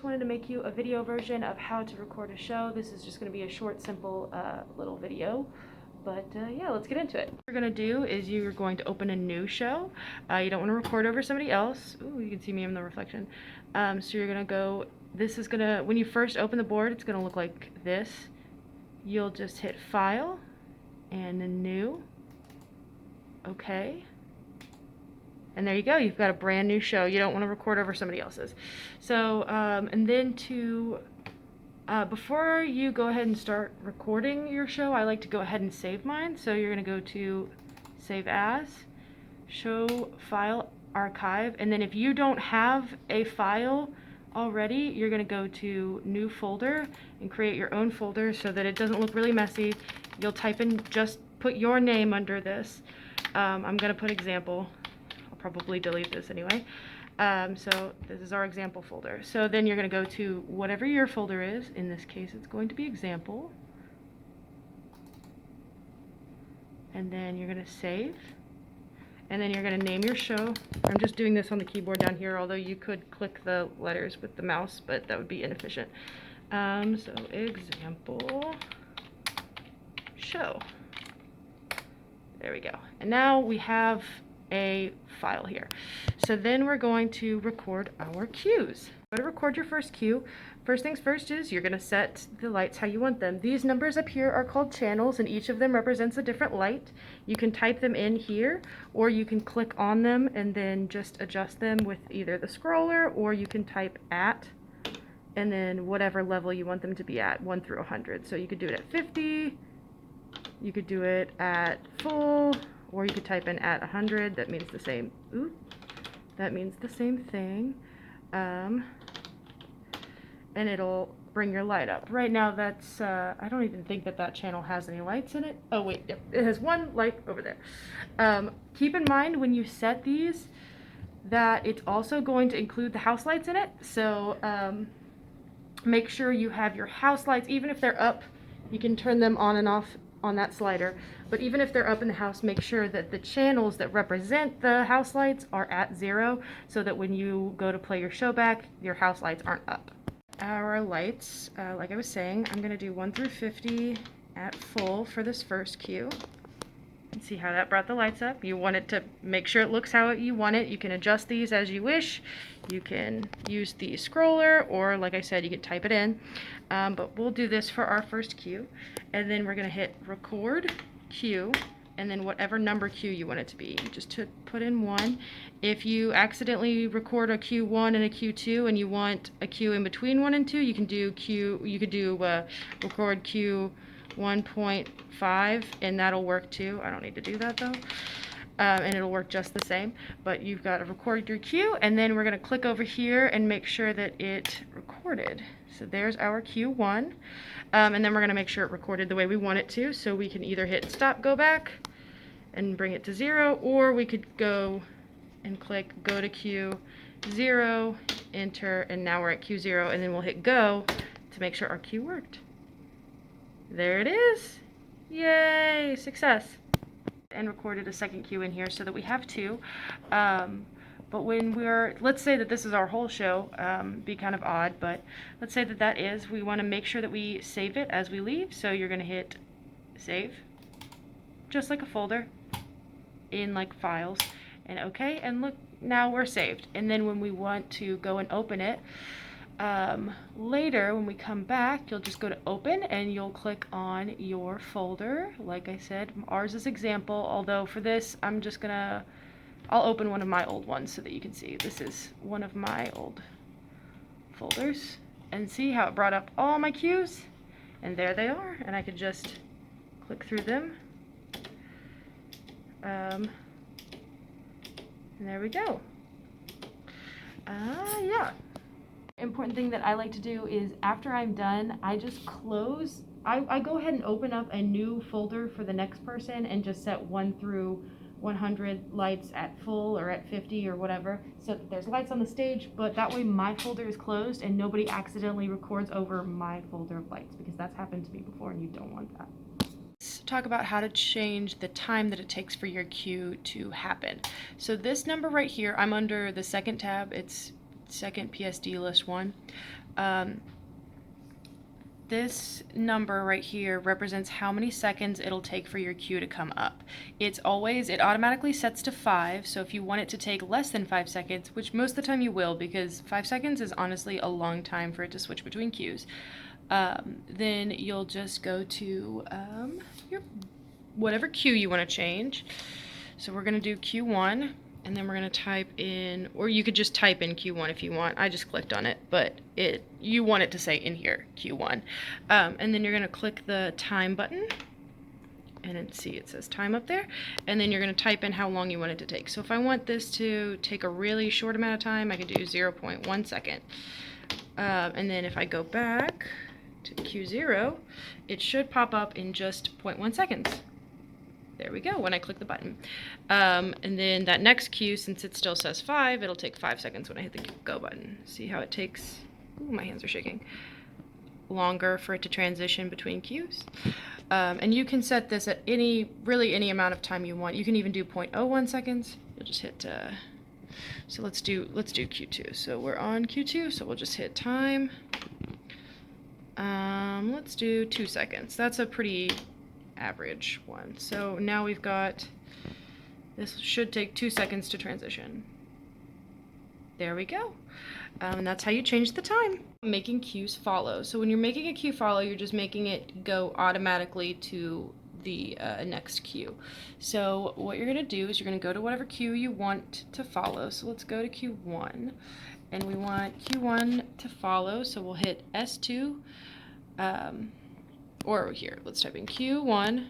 wanted to make you a video version of how to record a show. This is just going to be a short, simple little video. But yeah, let's get into it. What you're going to do is you're going to open a new show. You don't want to record over somebody else. Ooh, you can see me in the reflection. So you're going to go, this is going to, when you first open the board, it's going to look like this. You'll just hit File and then New. Okay. And there you go, you've got a brand new show. You don't want to record over somebody else's. So, and then before you go ahead and start recording your show, I like to go ahead and save mine. So you're going to go to Save As, Show File, Archive, and then if you don't have a file already, you're going to go to New Folder and create your own folder so that it doesn't look really messy. You'll type in, just put your name under this. I'm going to put example. I'll probably delete this anyway. So this is our example folder. So then you're going to go to whatever your folder is. In this case, it's going to be example. And then you're going to save. And then you're going to name your show. I'm just doing this on the keyboard down here, although you could click the letters with the mouse, but that would be inefficient. So example show. There we go. And now we have a file here. So then we're going to record our cues. Go to record your first cue. First things first is you're going to set the lights how you want them. These numbers up here are called channels, and each of them represents a different light. You can type them in here, or you can click on them and then just adjust them with either the scroller, or you can type at and then whatever level you want them to be at, 1 through 100. So you could do it at 50, you could do it at full, or you could type in at 100. That means the same. Ooh, that means the same thing. And it'll bring your light up. Right now that's, I don't even think that channel has any lights in it. Oh wait, yep, it has one light over there. Keep in mind when you set these that it's also going to include the house lights in it. So make sure you have your house lights, even if they're up, you can turn them on and off on that slider. But even if they're up in the house, make sure that the channels that represent the house lights are at 0, so that when you go to play your show back, your house lights aren't up. Our lights, like I was saying, I'm going to do 1 through 50 at full for this first cue. And see how that brought the lights up. You want it to make sure it looks how you want it. You can adjust these as you wish. You can use the scroller, or like I said, you can type it in. But we'll do this for our first cue. And then we're going to hit record cue, and then whatever number cue you want it to be. Just to put in 1. If you accidentally record a cue 1 and a cue 2 and you want a cue in between 1 and 2, you can do record cue 1.5, and that'll work too. I don't need to do that though. And it'll work just the same. But you've got to record your cue, and then we're going to click over here and make sure that it recorded. So there's our cue 1. And then we're going to make sure it recorded the way we want it to. So we can either hit stop, go back, and bring it to 0, or we could go and click go to cue 0, enter, and now we're at cue 0, and then we'll hit go to make sure our cue worked. There it is. Yay, success. And recorded a second cue in here so that we have 2. But when let's say that this is our whole show, be kind of odd, but let's say that is, we want to make sure that we save it as we leave. So you're going to hit save, just like a folder in like files, and okay, and look, now we're saved. And then when we want to go and open it, later when we come back, you'll just go to open and you'll click on your folder. Like I said, ours is example, although for this I'll open one of my old ones so that you can see. This is one of my old folders, and see how it brought up all my cues, and there they are, and I could just click through them. And there we go. Yeah. Important thing that I like to do is after I'm done, I just close. I go ahead and open up a new folder for the next person and just set 1 through 100 lights at full or at 50 or whatever, so that there's lights on the stage, but that way my folder is closed and nobody accidentally records over my folder of lights, because that's happened to me before and you don't want that. Let's talk about how to change the time that it takes for your cue to happen. So this number right here, I'm under the second tab, it's second PSD list 1. this number right here represents how many seconds it'll take for your cue to come up. It automatically sets to 5, so if you want it to take less than 5 seconds, which most of the time you will, because 5 seconds is honestly a long time for it to switch between cues, then you'll just go to your whatever cue you want to change. So we're going to do Q1, and then we're going to type in, or you could just type in Q1 if you want. I just clicked on it, but you want it to say in here Q1. And then you're going to click the time button, and then see it says time up there, and then you're going to type in how long you want it to take. So if I want this to take a really short amount of time, I could do 0.1 second. And then if I go back to Q0, it should pop up in just 0.1 seconds. There we go, when I click the button. And then that next cue, since it still says 5, it'll take 5 seconds when I hit the go button. See how it takes, ooh, my hands are shaking, longer for it to transition between cues. And you can set this at really any amount of time you want. You can even do 0.01 seconds. You'll just hit, so let's do Q2. So we're on Q2, so we'll just hit time. Let's do 2 seconds. That's a pretty average one. So now we've got, this should take 2 seconds to transition. There we go. And that's how you change the time. Making cues follow. So when you're making a cue follow, you're just making it go automatically to the next cue. So what you're going to do is you're going to go to whatever cue you want to follow. So let's go to Q1, and we want Q1 to follow, so we'll hit S2, or here, let's type in Q1,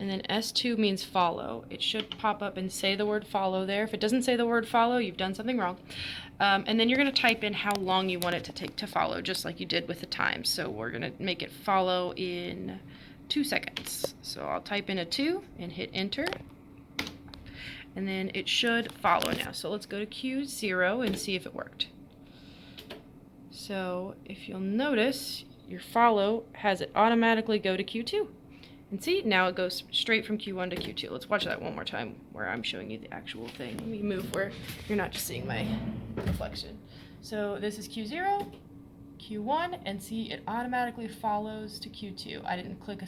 and then S2 means follow. It should pop up and say the word follow there. If it doesn't say the word follow, you've done something wrong. And then you're going to type in how long you want it to take to follow, just like you did with the time. So we're going to make it follow in 2 seconds. So I'll type in a 2 and hit enter. And then it should follow now. So let's go to Q0 and see if it worked. So if you'll notice, your follow has it automatically go to Q2. And see, now it goes straight from Q1 to Q2. Let's watch that one more time where I'm showing you the actual thing. Let me move where you're not just seeing my reflection. So this is Q0, Q1, and see, it automatically follows to Q2. I didn't click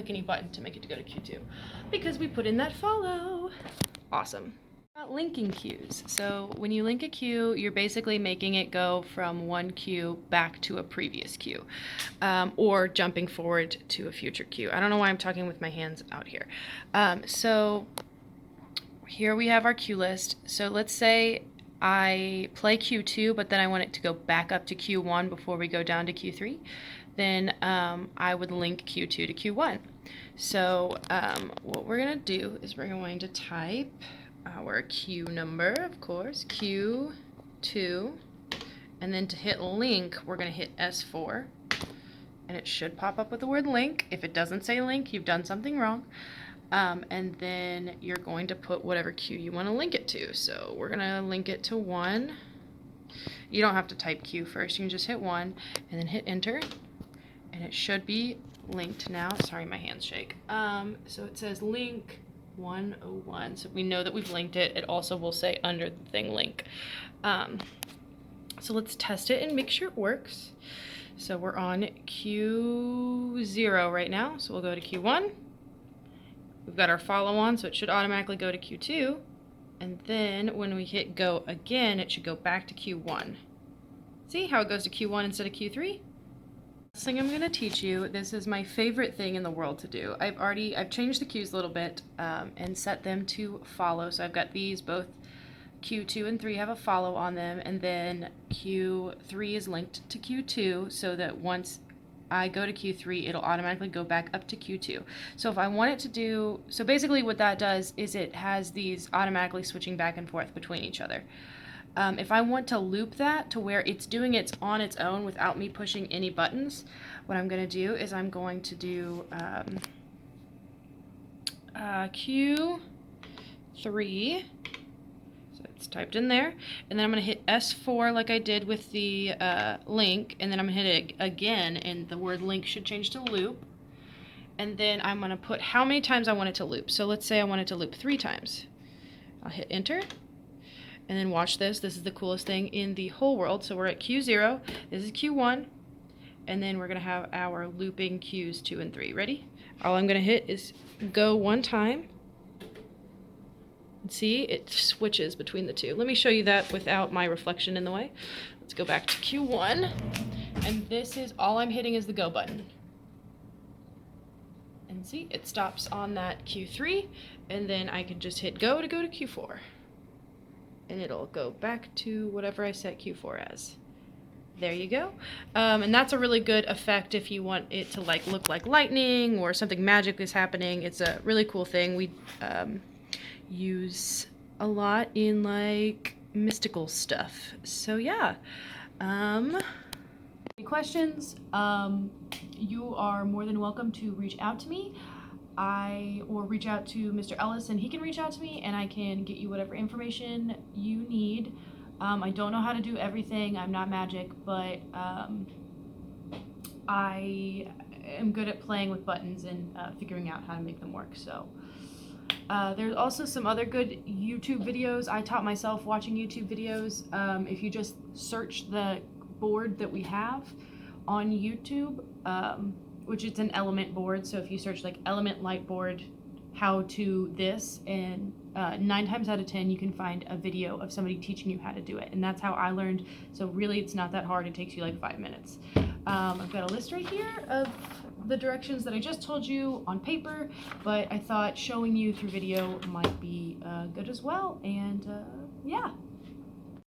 any button to make it to go to Q2 because we put in that follow. Awesome. Linking cues. So when you link a cue, you're basically making it go from one cue back to a previous cue, or jumping forward to a future cue. I don't know why I'm talking with my hands out here. So here we have our cue list. So let's say I play Q2, but then I want it to go back up to Q1 before we go down to Q3. Then I would link Q2 to Q1. So what we're going to do is we're going to type our cue number, of course, Q2, and then to hit link, we're going to hit S4, and it should pop up with the word link. If it doesn't say link, you've done something wrong. And then you're going to put whatever cue you want to link it to. So we're going to link it to 1. You don't have to type Q first. You can just hit 1 and then hit enter, and it should be linked now. Sorry, my hands shake. So it says link 101, so we know that we've linked it. It also will say under the thing link. So let's test it and make sure it works. So we're on Q0 right now, so we'll go to Q1. We've got our follow on, so it should automatically go to Q2, and then when we hit go again, it should go back to Q1. See how it goes to Q1 instead of Q3? Last thing I'm going to teach you, this is my favorite thing in the world to do. I've changed the cues a little bit and set them to follow. So I've got these, both Q2 and 3 have a follow on them, and then Q3 is linked to Q2 so that once I go to Q3, it'll automatically go back up to Q2. So if I want it to do, so basically what that does is it has these automatically switching back and forth between each other. If I want to loop that to where it's doing it on its own without me pushing any buttons, what I'm going to do is I'm going to do Q3, so it's typed in there, and then I'm going to hit S4 like I did with the link, and then I'm going to hit it again, and the word link should change to loop, and then I'm going to put how many times I want it to loop. So let's say I want it to loop 3 times. I'll hit enter. And then watch this. This is the coolest thing in the whole world. So we're at Q0. This is Q1. And then we're going to have our looping Qs 2 and 3. Ready? All I'm going to hit is go one time. And see, it switches between the two. Let me show you that without my reflection in the way. Let's go back to Q1. And this is all I'm hitting is the go button. And see, it stops on that Q3. And then I can just hit go to Q4. And it'll go back to whatever I set Q4 as. There you go. And that's a really good effect if you want it to like look like lightning or something magic is happening. It's a really cool thing we use a lot in like mystical stuff. So yeah. Any questions? You are more than welcome to reach out to me. Or reach out to Mr. Ellis and he can reach out to me and I can get you whatever information you need. I don't know how to do everything. I'm not magic, but I am good at playing with buttons and figuring out how to make them work. So there's also some other good YouTube videos. I taught myself watching YouTube videos. If you just search the board that we have on YouTube, which is an element board. So if you search like element light board, how to this, and 9 times out of 10 you can find a video of somebody teaching you how to do it, and that's how I learned. So really it's not that hard. It takes you like 5 minutes. I've got a list right here of the directions that I just told you on paper, but I thought showing you through video might be good as well. And yeah.